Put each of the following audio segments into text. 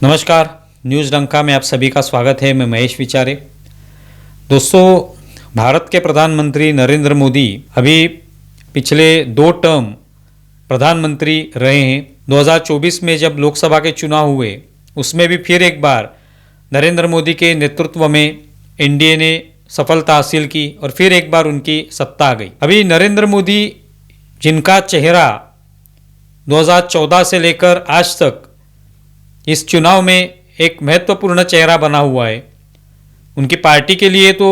नमस्कार, न्यूज़ डंका में आप सभी का स्वागत है। मैं महेश विचारे। दोस्तों, भारत के प्रधानमंत्री नरेंद्र मोदी अभी पिछले 2 टर्म प्रधानमंत्री रहे हैं। 2024 में जब लोकसभा के चुनाव हुए उसमें भी फिर एक बार नरेंद्र मोदी के नेतृत्व में एनडीए ने सफलता हासिल की और फिर एक बार उनकी सत्ता आ गई। अभी नरेंद्र मोदी जिनका चेहरा 2014 से लेकर आज तक इस चुनाव में एक महत्वपूर्ण चेहरा बना हुआ है, उनकी पार्टी के लिए तो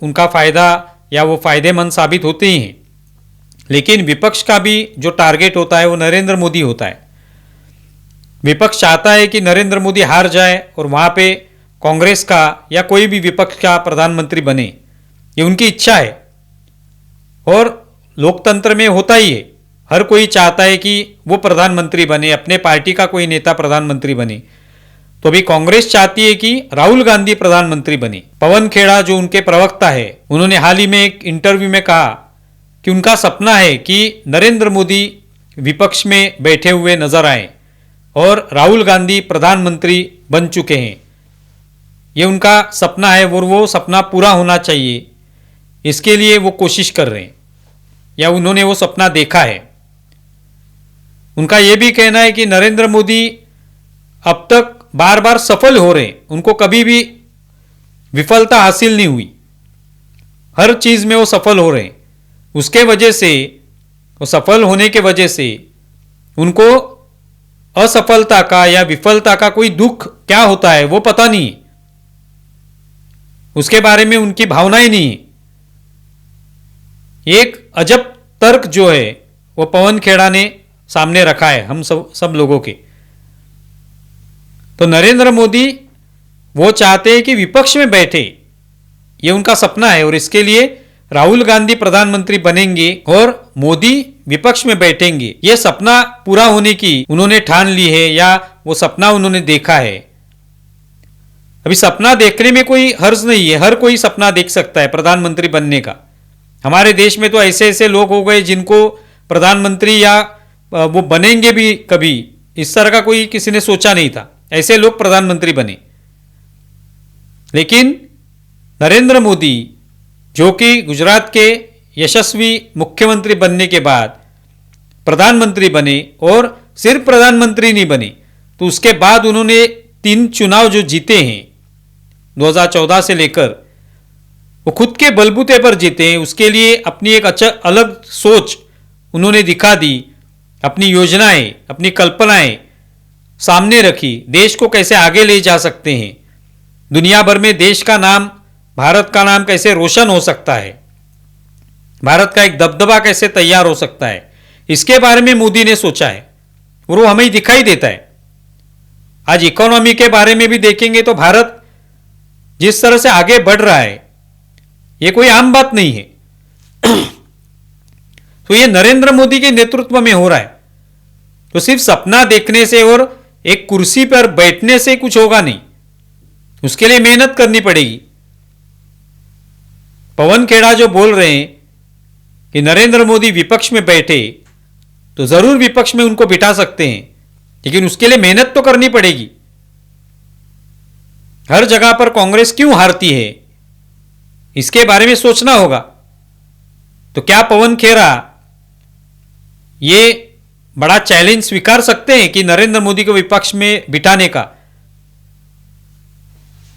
उनका फ़ायदा या वो फ़ायदेमंद साबित होते ही हैं, लेकिन विपक्ष का भी जो टारगेट होता है वो नरेंद्र मोदी होता है। विपक्ष चाहता है कि नरेंद्र मोदी हार जाए और वहाँ पे कांग्रेस का या कोई भी विपक्ष का प्रधानमंत्री बने, ये उनकी इच्छा है और लोकतंत्र में होता ही है। हर कोई चाहता है कि वो प्रधानमंत्री बने, अपने पार्टी का कोई नेता प्रधानमंत्री बने। तो अभी कांग्रेस चाहती है कि राहुल गांधी प्रधानमंत्री बने। पवन खेड़ा जो उनके प्रवक्ता है, उन्होंने हाल ही में एक इंटरव्यू में कहा कि उनका सपना है कि नरेंद्र मोदी विपक्ष में बैठे हुए नजर आए और राहुल गांधी प्रधानमंत्री बन चुके हैं। ये उनका सपना है और वो सपना पूरा होना चाहिए, इसके लिए वो कोशिश कर रहे हैं या उन्होंने वो सपना देखा है। उनका ये भी कहना है कि नरेंद्र मोदी अब तक बार बार सफल हो रहे हैं, उनको कभी भी विफलता हासिल नहीं हुई, हर चीज़ में वो सफल हो रहे हैं। उसके वजह से, वो सफल होने के वजह से उनको असफलता का या विफलता का कोई दुख क्या होता है वो पता नहीं है, उसके बारे में उनकी भावनाएं नहीं है। एक अजब तर्क जो है वो पवन खेड़ा ने सामने रखा है हम सब लोगों के। तो नरेंद्र मोदी वो चाहते हैं कि विपक्ष में बैठे, ये उनका सपना है और इसके लिए राहुल गांधी प्रधानमंत्री बनेंगे और मोदी विपक्ष में बैठेंगे। ये सपना पूरा होने की उन्होंने ठान ली है या वो सपना उन्होंने देखा है। अभी सपना देखने में कोई हर्ज नहीं है, हर कोई सपना देख सकता है प्रधानमंत्री बनने का। हमारे देश में तो ऐसे ऐसे लोग हो गए जिनको प्रधानमंत्री या वो बनेंगे भी कभी, इस तरह का कोई किसी ने सोचा नहीं था, ऐसे लोग प्रधानमंत्री बने। लेकिन नरेंद्र मोदी जो कि गुजरात के यशस्वी मुख्यमंत्री बनने के बाद प्रधानमंत्री बने और सिर्फ प्रधानमंत्री नहीं बने, तो उसके बाद उन्होंने 3 चुनाव जो जीते हैं 2014 से लेकर, वो खुद के बलबूते पर जीते हैं। उसके लिए अपनी एक अलग सोच उन्होंने दिखा दी, अपनी योजनाएं, अपनी कल्पनाएं सामने रखी, देश को कैसे आगे ले जा सकते हैं, दुनिया भर में देश का नाम, भारत का नाम कैसे रोशन हो सकता है, भारत का एक दबदबा कैसे तैयार हो सकता है, इसके बारे में मोदी ने सोचा है और वो हमें दिखाई देता है। आज इकोनॉमी के बारे में भी देखेंगे तो भारत जिस तरह से आगे बढ़ रहा है ये कोई आम बात नहीं है। तो ये नरेंद्र मोदी के नेतृत्व में हो रहा है। तो सिर्फ सपना देखने से और एक कुर्सी पर बैठने से कुछ होगा नहीं, उसके लिए मेहनत करनी पड़ेगी। पवन खेड़ा जो बोल रहे हैं कि नरेंद्र मोदी विपक्ष में बैठे, तो जरूर विपक्ष में उनको बिठा सकते हैं, लेकिन उसके लिए मेहनत तो करनी पड़ेगी। हर जगह पर कांग्रेस क्यों हारती है, इसके बारे में सोचना होगा। तो क्या पवन खेड़ा ये बड़ा चैलेंज स्वीकार सकते हैं कि नरेंद्र मोदी को विपक्ष में बिठाने का?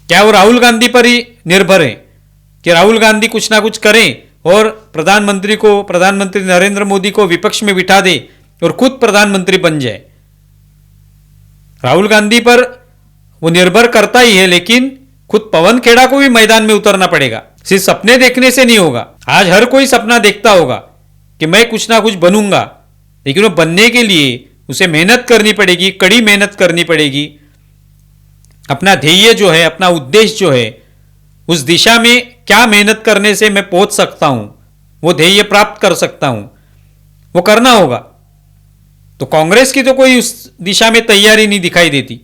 क्या वो राहुल गांधी पर ही निर्भर है कि राहुल गांधी कुछ ना कुछ करें और प्रधानमंत्री नरेंद्र मोदी को विपक्ष में बिठा दे और खुद प्रधानमंत्री बन जाए? राहुल गांधी पर वो निर्भर करता ही है, लेकिन खुद पवन खेड़ा को भी मैदान में उतरना पड़ेगा। सिर्फ सपने देखने से नहीं होगा। आज हर कोई सपना देखता होगा कि मैं कुछ ना कुछ बनूंगा, लेकिन वो बनने के लिए उसे मेहनत करनी पड़ेगी, कड़ी मेहनत करनी पड़ेगी। अपना ध्येय जो है, अपना उद्देश्य जो है, उस दिशा में क्या मेहनत करने से मैं पहुंच सकता हूं, वो ध्येय प्राप्त कर सकता हूं, वो करना होगा। तो कांग्रेस की तो कोई उस दिशा में तैयारी नहीं दिखाई देती।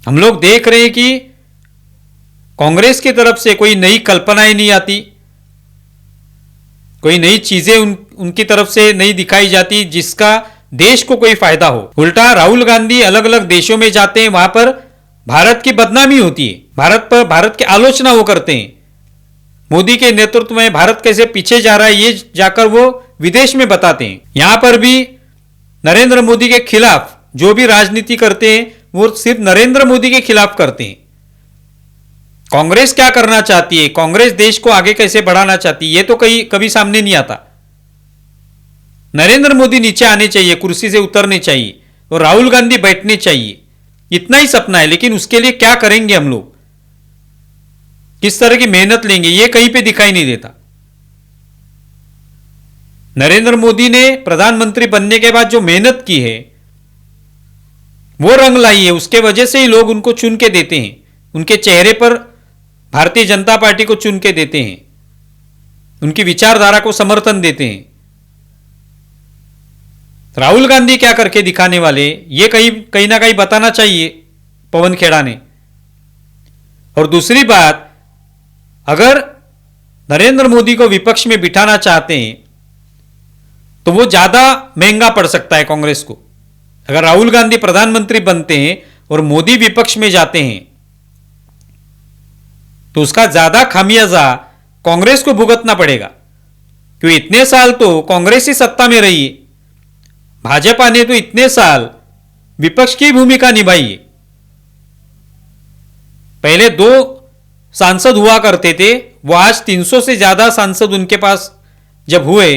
हम लोग देख रहे हैं कि कांग्रेस की तरफ से कोई नई कल्पनाएं नहीं आती, कोई नई चीजें उनकी तरफ से नहीं दिखाई जाती जिसका देश को कोई फायदा हो। उल्टा राहुल गांधी अलग अलग देशों में जाते हैं, वहां पर भारत की बदनामी होती है, भारत की आलोचना वो करते हैं। मोदी के नेतृत्व में भारत कैसे पीछे जा रहा है ये जाकर वो विदेश में बताते हैं। यहां पर भी नरेंद्र मोदी के खिलाफ जो भी राजनीति करते हैं वो सिर्फ नरेंद्र मोदी के खिलाफ करते हैं। कांग्रेस क्या करना चाहती है, कांग्रेस देश को आगे कैसे बढ़ाना चाहती है, ये तो कभी सामने नहीं आता। नरेंद्र मोदी नीचे आने चाहिए, कुर्सी से उतरने चाहिए और राहुल गांधी बैठने चाहिए, इतना ही सपना है। लेकिन उसके लिए क्या करेंगे हम लोग, किस तरह की मेहनत लेंगे, ये कहीं पे दिखाई नहीं देता। नरेंद्र मोदी ने प्रधानमंत्री बनने के बाद जो मेहनत की है वो रंग लाई है, उसके वजह से ही लोग उनको चुन के देते हैं, उनके चेहरे पर भारतीय जनता पार्टी को चुन के देते हैं, उनकी विचारधारा को समर्थन देते हैं। राहुल गांधी क्या करके दिखाने वाले, ये कहीं ना कहीं बताना चाहिए पवन खेड़ा ने। और दूसरी बात, अगर नरेंद्र मोदी को विपक्ष में बिठाना चाहते हैं तो वो ज्यादा महंगा पड़ सकता है कांग्रेस को। अगर राहुल गांधी प्रधानमंत्री बनते हैं और मोदी विपक्ष में जाते हैं तो उसका ज्यादा खामियाजा कांग्रेस को भुगतना पड़ेगा, क्योंकि इतने साल तो कांग्रेस ही सत्ता में रही है, भाजपा ने तो इतने साल विपक्ष की भूमिका निभाई है। पहले 2 सांसद हुआ करते थे, वो आज 300 से ज्यादा सांसद उनके पास जब हुए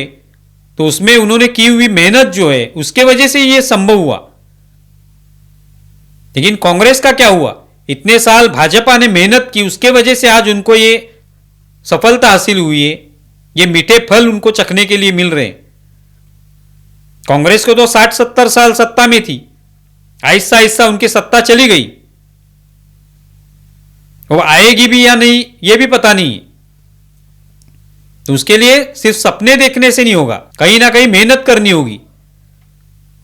तो उसमें उन्होंने की हुई मेहनत जो है उसके वजह से ये संभव हुआ। लेकिन कांग्रेस का क्या हुआ, इतने साल भाजपा ने मेहनत की, उसके वजह से आज उनको ये सफलता हासिल हुई है, ये मीठे फल उनको चखने के लिए मिल रहे हैं। कांग्रेस को तो 60-70 साल सत्ता में थी, आहिस्ता आहिस्ता उनकी सत्ता चली गई, वो आएगी भी या नहीं ये भी पता नहीं। तो उसके लिए सिर्फ सपने देखने से नहीं होगा, कहीं ना कहीं मेहनत करनी होगी।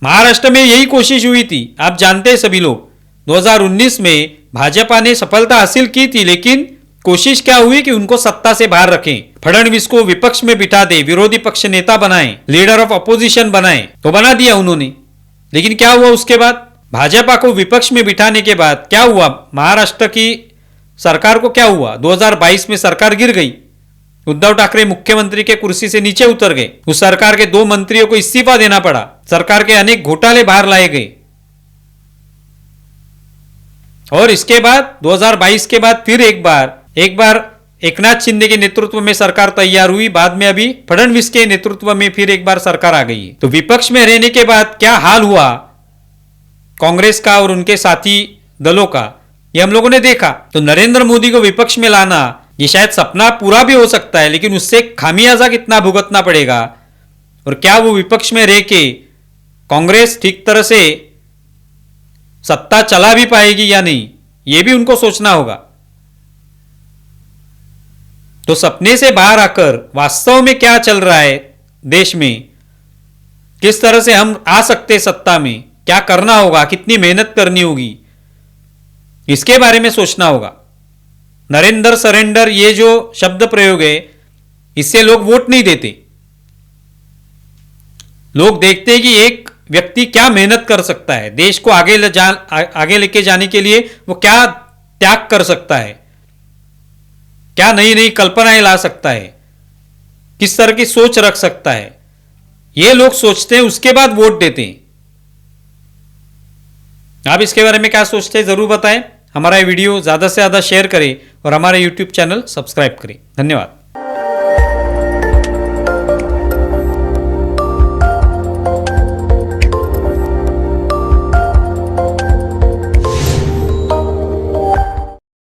महाराष्ट्र में यही कोशिश हुई थी, आप जानते हैं सभी लोग, 2019 में भाजपा ने सफलता हासिल की थी, लेकिन कोशिश क्या हुई कि उनको सत्ता से बाहर रखें, फडणवीस को विपक्ष में बिठा दे, विरोधी पक्ष नेता बनाएं, लीडर ऑफ अपोजिशन बनाएं, तो बना दिया उन्होंने। लेकिन क्या हुआ उसके बाद, भाजपा को विपक्ष में बिठाने के बाद क्या हुआ, महाराष्ट्र की सरकार को क्या हुआ, 2022 में सरकार गिर गई, उद्धव ठाकरे मुख्यमंत्री के कुर्सी से नीचे उतर गए, उस सरकार के 2 मंत्रियों को इस्तीफा देना पड़ा, सरकार के अनेक घोटाले बाहर लाए गए। और इसके बाद 2022 के बाद फिर एक बार एकनाथ शिंदे के नेतृत्व में सरकार तैयार हुई, बाद में अभी फडणवीस के नेतृत्व में फिर एक बार सरकार आ गई है। तो विपक्ष में रहने के बाद क्या हाल हुआ कांग्रेस का और उनके साथी दलों का, ये हम लोगों ने देखा। तो नरेंद्र मोदी को विपक्ष में लाना ये शायद सपना पूरा भी हो सकता है, लेकिन उससे खामियाजा कितना भुगतना पड़ेगा और क्या वो विपक्ष में रह के कांग्रेस ठीक तरह से सत्ता चला भी पाएगी या नहीं, ये भी उनको सोचना होगा। तो सपने से बाहर आकर वास्तव में क्या चल रहा है देश में, किस तरह से हम आ सकते सत्ता में, क्या करना होगा, कितनी मेहनत करनी होगी, इसके बारे में सोचना होगा। नरेंद्र सरेंडर ये जो शब्द प्रयोग है, इससे लोग वोट नहीं देते। लोग देखते हैं कि एक व्यक्ति क्या मेहनत कर सकता है, देश को आगे लेके जाने के लिए वो क्या त्याग कर सकता है, क्या नई नई कल्पनाएं ला सकता है, किस तरह की सोच रख सकता है, ये लोग सोचते हैं, उसके बाद वोट देते हैं। आप इसके बारे में क्या सोचते हैं जरूर बताएं। हमारा वीडियो ज़्यादा से ज़्यादा शेयर करें और हमारे YouTube चैनल सब्सक्राइब करें। धन्यवाद।